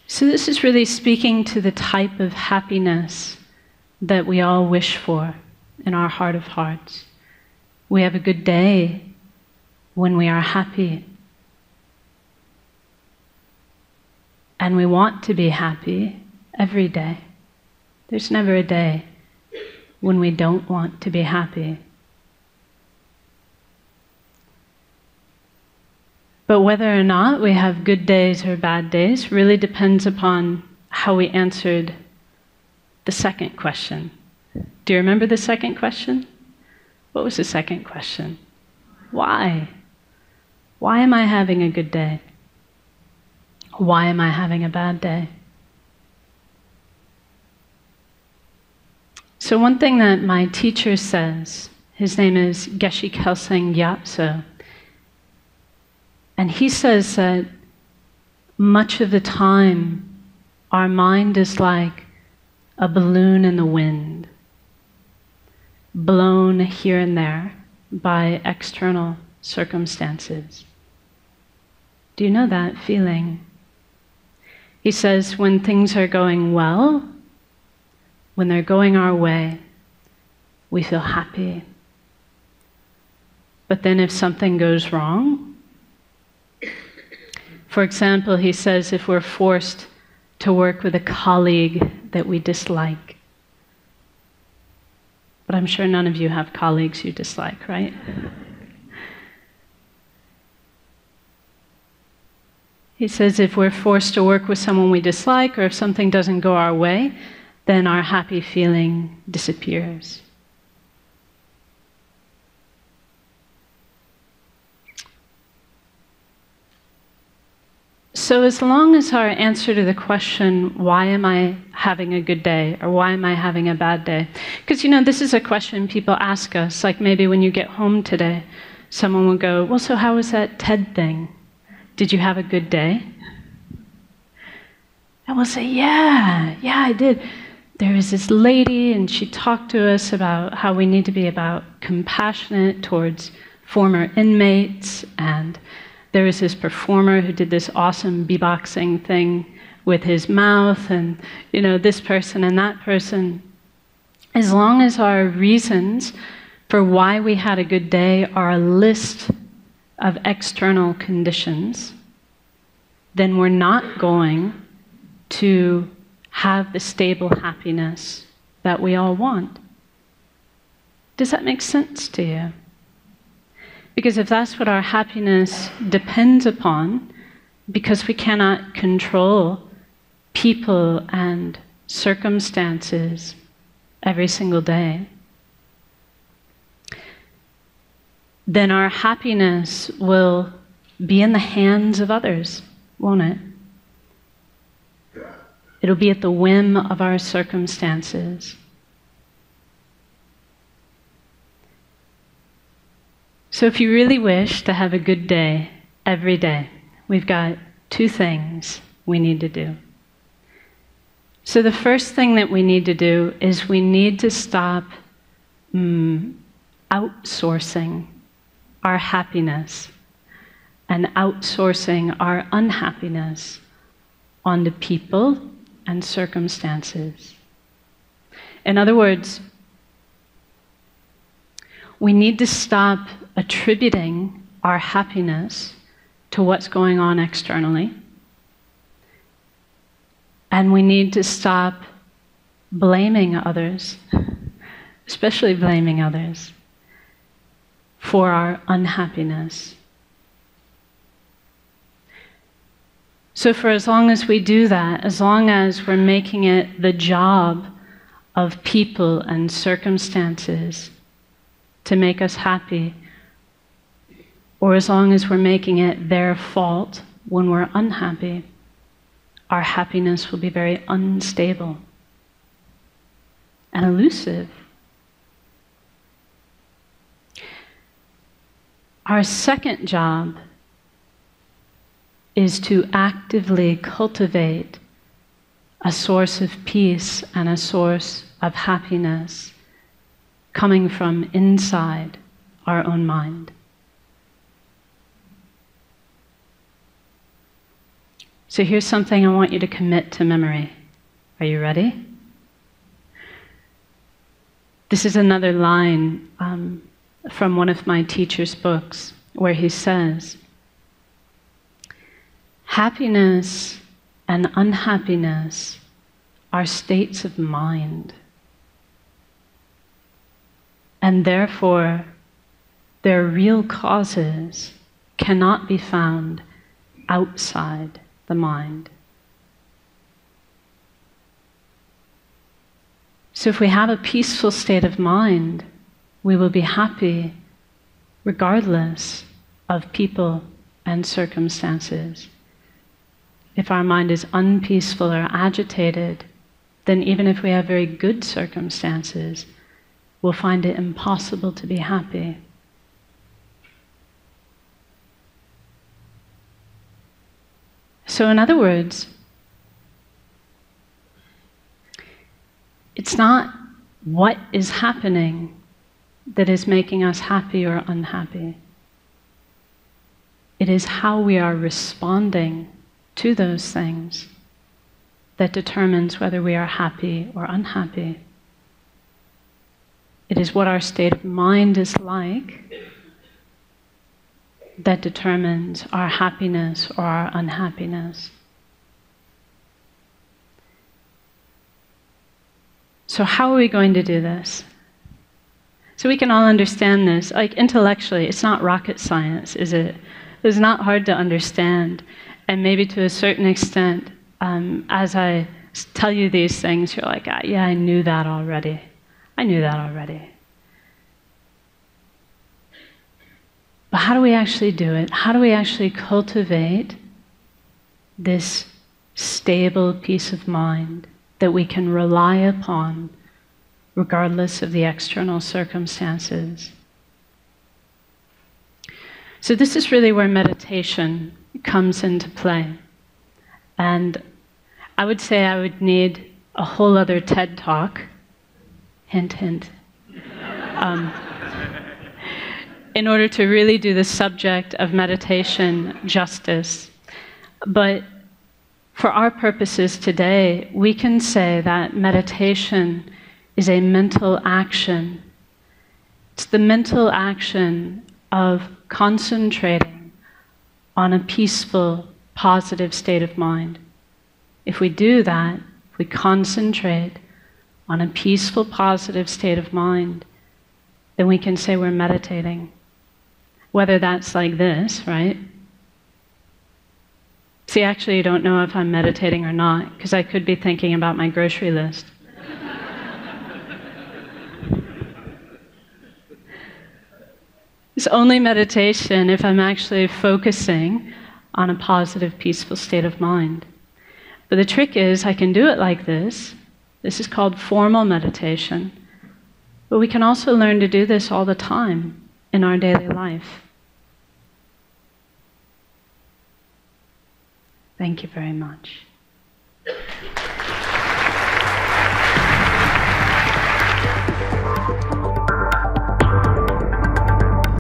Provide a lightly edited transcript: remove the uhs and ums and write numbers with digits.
So this is really speaking to the type of happiness that we all wish for in our heart of hearts. We have a good day when we are happy. And we want to be happy every day. There's never a day when we don't want to be happy. But whether or not we have good days or bad days really depends upon how we answered the second question. Do you remember the second question? What was the second question? Why? Why am I having a good day? Why am I having a bad day? So one thing that my teacher says, his name is Gen Kelsang Nyema, and he says that much of the time our mind is like a balloon in the wind, blown here and there by external circumstances. Do you know that feeling? He says when things are going well, when they're going our way, we feel happy. But then if something goes wrong, for example, he says if we're forced to work with a colleague that we dislike, but I'm sure none of you have colleagues you dislike, right? He says if we're forced to work with someone we dislike, or if something doesn't go our way, then our happy feeling disappears. So as long as our answer to the question, why am I having a good day, or why am I having a bad day? Because, you know, this is a question people ask us, like maybe when you get home today, someone will go, well, so how was that TED thing? Did you have a good day? And we'll say, yeah, I did. There was this lady, and she talked to us about how we need to be compassionate towards former inmates, and there was this performer who did this awesome beatboxing thing with his mouth, and you know, this person and that person. As long as our reasons for why we had a good day are a list of external conditions, then we're not going to have the stable happiness that we all want. Does that make sense to you? Because if that's what our happiness depends upon, because we cannot control people and circumstances every single day, then our happiness will be in the hands of others, won't it? It'll be at the whim of our circumstances. So if you really wish to have a good day every day, we've got two things we need to do. So the first thing that we need to do is we need to stop outsourcing our happiness and outsourcing our unhappiness onto people and circumstances. In other words, we need to stop attributing our happiness to what's going on externally, and we need to stop blaming others, especially blaming others, for our unhappiness. So for as long as we do that, as long as we're making it the job of people and circumstances to make us happy, or as long as we're making it their fault when we're unhappy, our happiness will be very unstable and elusive. Our second job is to actively cultivate a source of peace and a source of happiness coming from inside our own mind. So here's something I want you to commit to memory. Are you ready? This is another line from one of my teacher's books where he says, happiness and unhappiness are states of mind, and therefore their real causes cannot be found outside the mind. So if we have a peaceful state of mind, we will be happy regardless of people and circumstances. If our mind is unpeaceful or agitated, then even if we have very good circumstances, we'll find it impossible to be happy. So in other words, it's not what is happening that is making us happy or unhappy. It is how we are responding to those things that determines whether we are happy or unhappy. It is what our state of mind is like that determines our happiness or our unhappiness. So how are we going to do this? So we can all understand this. Like intellectually, it's not rocket science, is it? It's not hard to understand. And maybe to a certain extent, as I tell you these things, you're like, yeah, I knew that already. I knew that already. But how do we actually do it? How do we actually cultivate this stable peace of mind that we can rely upon regardless of the external circumstances? So this is really where meditation comes into play. And I would say I would need a whole other TED Talk, hint, hint, in order to really do the subject of meditation justice. But for our purposes today, we can say that meditation is a mental action. It's the mental action of concentrating on a peaceful, positive state of mind. If we do that, if we concentrate on a peaceful, positive state of mind, then we can say we're meditating. Whether that's like this, right? See, actually, you don't know if I'm meditating or not, because I could be thinking about my grocery list. It's only meditation if I'm actually focusing on a positive, peaceful state of mind. But the trick is, I can do it like this. This is called formal meditation. But we can also learn to do this all the time in our daily life. Thank you very much.